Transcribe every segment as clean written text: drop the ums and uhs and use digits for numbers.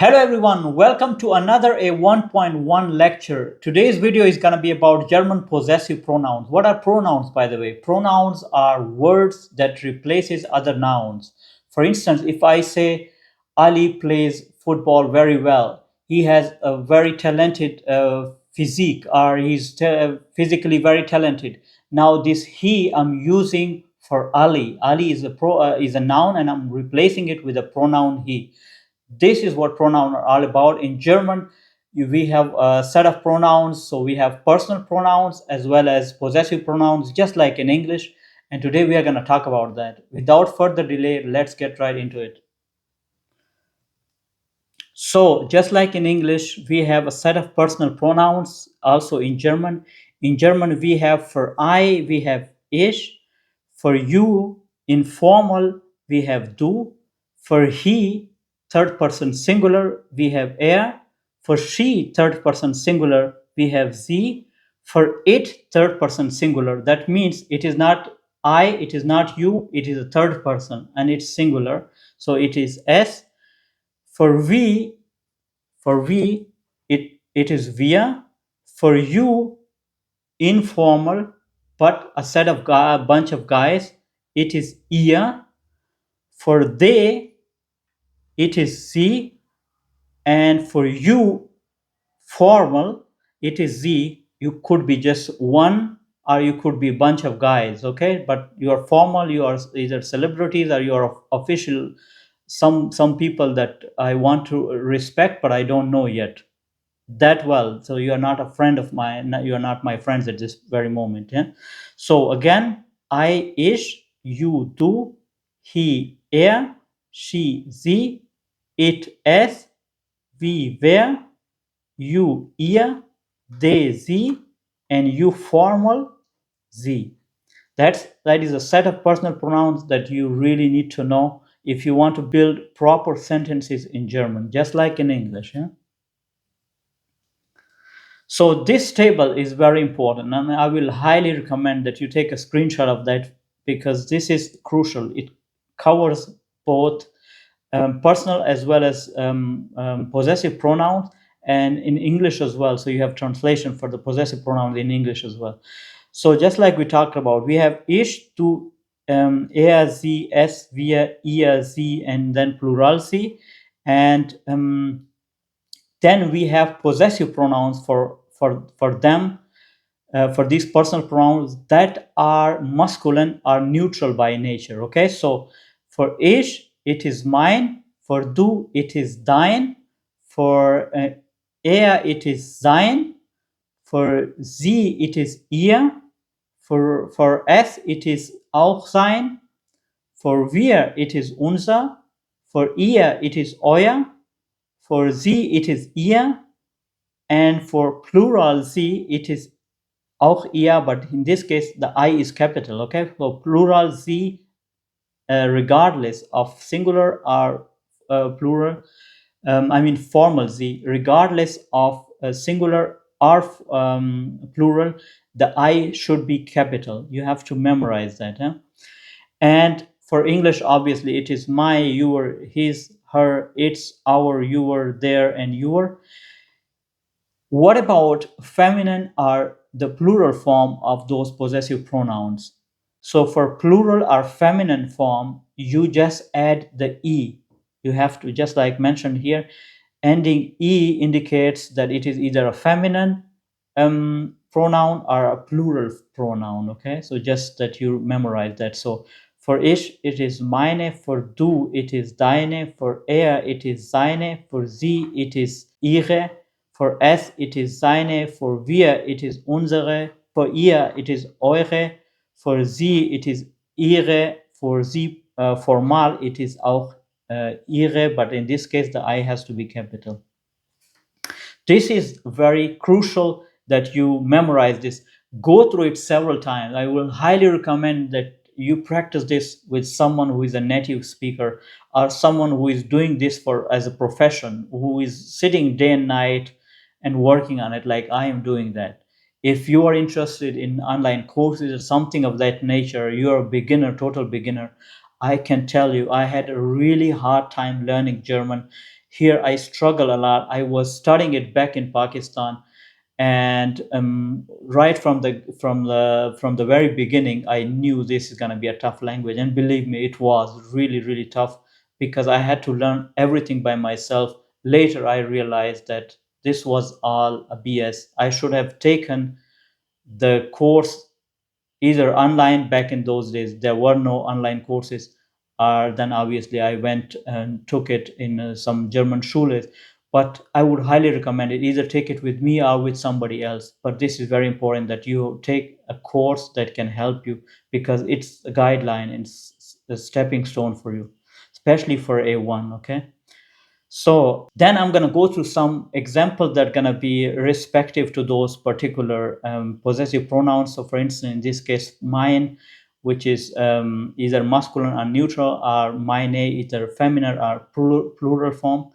Hello everyone, welcome to another A1.1 lecture. Today's video is going to be about German possessive pronouns. What are pronouns, by the way? Pronouns are words that replaces other nouns. For instance, if I say Ali plays football very well, he has a very talented physique, or he's physically very talented. Now this he I'm using for Ali. Ali is a noun and I'm replacing it with a pronoun he. This is what pronouns are all about. In German, we have a set of pronouns. So we have personal pronouns as well as possessive pronouns, just like in English. And today we are going to talk about that. Without further delay, let's get right into it. So just like in English, we have a set of personal pronouns. Also in German. In German, we have for I, we have ich. For you, informal, we have du. For he, third person singular, we have er. For she, third person singular, we have sie. For it, third person singular. That means it is not I, it is not you, it is a third person and it's singular. So it is es. For we, it is wir. For you, informal, but a set of a bunch of guys, it is ihr. For they, it is sie. And for you, formal, it is sie. You could be just one or you could be a bunch of guys, okay? But you are formal, you are either celebrities or you are official, some people that I want to respect, but I don't know yet that well. So you are not a friend of mine, you are not my friends at this very moment. Yeah. So again, I, ich, you, du, he, er, she, sie, it, es, we, wer, you, ihr, they, sie, and you, formal, sie. That is a set of personal pronouns that you really need to know if you want to build proper sentences in German, just like in English. Yeah? So this table is very important, and I will highly recommend that you take a screenshot of that because this is crucial. It covers both personal as well as possessive pronouns, and in English as well. So you have translation for the possessive pronouns in English as well. So just like we talked about, we have ich, du, er, sie, es, wir, ihr, sie, and then plural sie, and then we have possessive pronouns for them, for these personal pronouns that are masculine or neutral by nature. Okay, so for ich, it is mine. For du, it is dein. For er, it is sein. For sie, it is ihr. For es, it is auch sein. For wir, it is unser. For ihr, it is euer. For sie, it is ihr. And for plural sie, it is auch ihr, but in this case, the I is capital, okay? So plural sie, regardless of singular or plural, formal sie, regardless of singular or plural, the I should be capital. You have to memorize that. Huh? And for English, obviously, it is my, your, his, her, its, our, your, their, and your. What about feminine or the plural form of those possessive pronouns? So for plural or feminine form, you just add the E. You have to, just like mentioned here, ending E indicates that it is either a feminine pronoun or a plural pronoun, okay? So just that you memorize that. So for ich, it is meine. For du, it is deine. For er, it is seine. For sie, it is ihre. For es, it is seine. For wir, it is unsere. For ihr, it is eure. For sie, it is ihre. For sie, formal, it is auch ihre. But in this case, the I has to be capital. This is very crucial that you memorize this. Go through it several times. I will highly recommend that you practice this with someone who is a native speaker or someone who is doing this for as a profession, who is sitting day and night and working on it like I am doing that. If you are interested in online courses or something of that nature, you are a beginner, total beginner, I can tell you I had a really hard time learning German. Here I struggle a lot. I was studying it back in Pakistan, and right from the very beginning, I knew this is going to be a tough language, and believe me, it was really really tough because I had to learn everything by myself. Later I realized that this was all a BS. I should have taken the course either online. Back in those days there were no online courses, or then obviously I went and took it in some German schules. But I would highly recommend it, either take it with me or with somebody else. But this is very important that you take a course that can help you, because it's a guideline, it's a stepping stone for you, especially for A1. Okay, so then I'm going to go through some examples that are going to be respective to those particular possessive pronouns. So for instance, in this case, mine, which is either masculine or neutral, or meine, either feminine or plural form.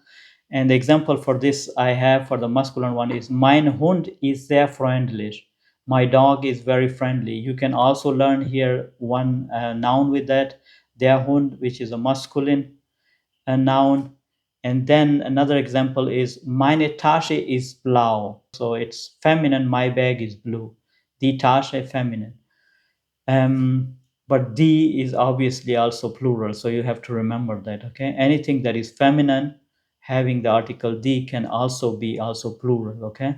And the example for this I have for the masculine one is mein Hund ist sehr freundlich. My dog is very friendly. You can also learn here one noun with that, der Hund, which is a masculine a noun. And then another example is meine Tasche ist blau. So it's feminine, my bag is blue. Die Tasche, feminine. But die is obviously also plural, so you have to remember that. Okay, anything that is feminine having the article die can also be also plural. Okay,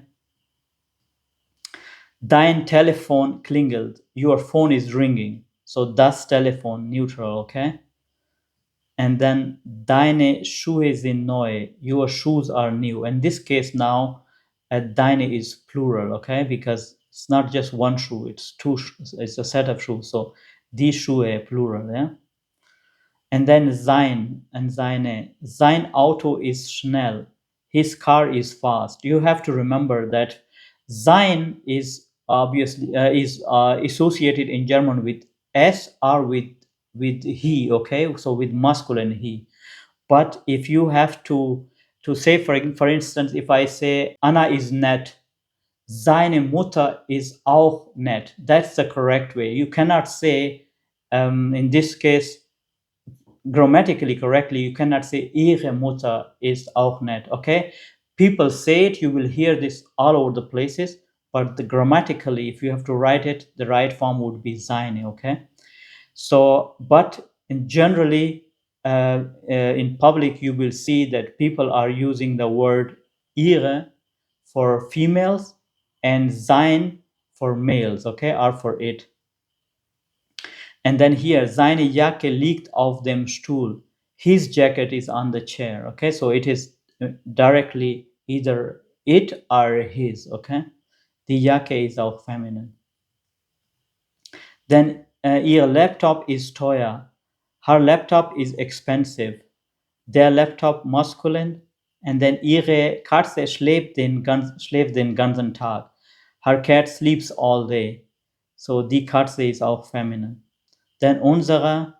dein Telefon klingelt. Your phone is ringing. So das Telefon, neutral. Okay, and then deine Schuhe sind neu. Your shoes are new. In this case now, deine is plural, okay? Because it's not just one shoe, it's two. It's a set of shoes. So die Schuhe, plural, yeah. And then sein and seine. Sein Auto ist schnell. His car is fast. You have to remember that sein is obviously is associated in German with s or with he. Okay, so with masculine he. But if you have to say, for instance, if I say Anna is nett, seine Mutter is auch nett. That's the correct way. You cannot say in this case grammatically correctly, you cannot say ihre Mutter ist auch nett. Okay, people say it, you will hear this all over the places, but grammatically, if you have to write it, the right form would be seine. Okay, so but generally in public you will see that people are using the word ihre for females and sein for males. Okay, or for it. And then here, seine Jacke liegt auf dem Stuhl. His jacket is on the chair. Okay, so it is directly either it or his. Okay, die Jacke is auch feminine. Then ihr Laptop is teuer. Her laptop is expensive. Der Laptop masculine. And then ihre Katze schläft den ganzen Tag. Her cat sleeps all day. So die Katze is auch feminine. Then unsere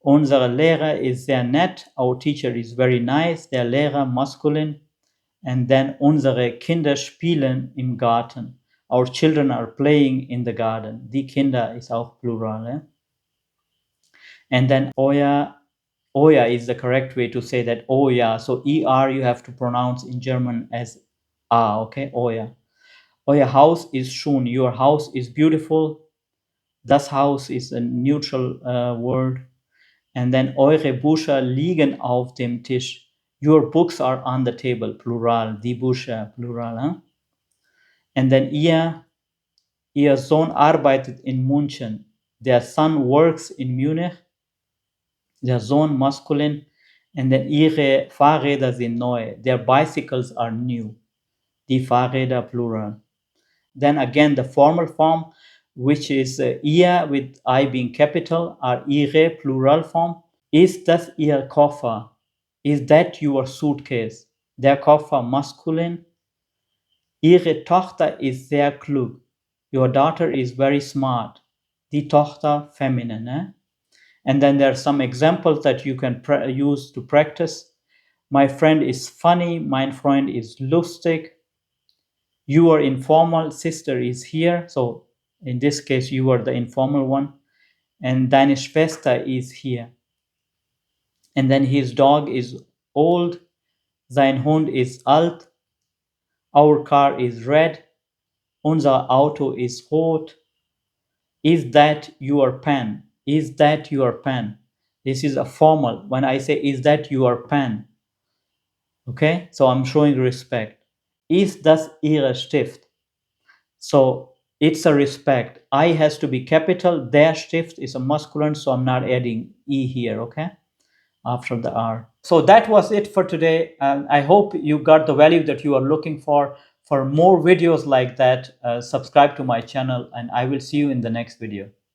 Lehrer is sehr nett. Our teacher is very nice. Der Lehrer masculine. And then unsere Kinder spielen im Garten. Our children are playing in the garden. Die Kinder is auch plural. Eh? And then Oya is the correct way to say that. Oya. So er you have to pronounce in German as a. Okay, Oya. Euer Haus ist schön. Your house is beautiful. Das Haus is a neutral word. And then eure Bücher liegen auf dem Tisch. Your books are on the table. Plural. Die Bücher. Plural. Huh? And then ihr Sohn arbeitet in München. Their son works in Munich. Der Sohn masculine. And then ihre Fahrräder sind neu. Their bicycles are new. Die Fahrräder plural. Then again the formal form, which is ihr with I being capital, or ihre plural form. Ist das ihr Koffer? Is that your suitcase? Der Koffer masculine. Ihre Tochter ist sehr klug. Your daughter is very smart. Die Tochter feminine. Eh? And then there are some examples that you can use to practice. My friend is funny. Mein Freund is lustig. Your informal sister is here. So in this case, you are the informal one. And deine Schwester is here. And then his dog is old. Sein Hund ist alt. Our car is red. Unser Auto ist rot. Is that your pen? Is that your pen? This is a formal. When I say, is that your pen? Okay, so I'm showing respect. Ist das Ihre Stift? So it's a respect. I has to be capital. Der Stift is a masculine, so I'm not adding E here, okay? After the R. So that was it for today. And I hope you got the value that you are looking for. For more videos like that, subscribe to my channel, and I will see you in the next video.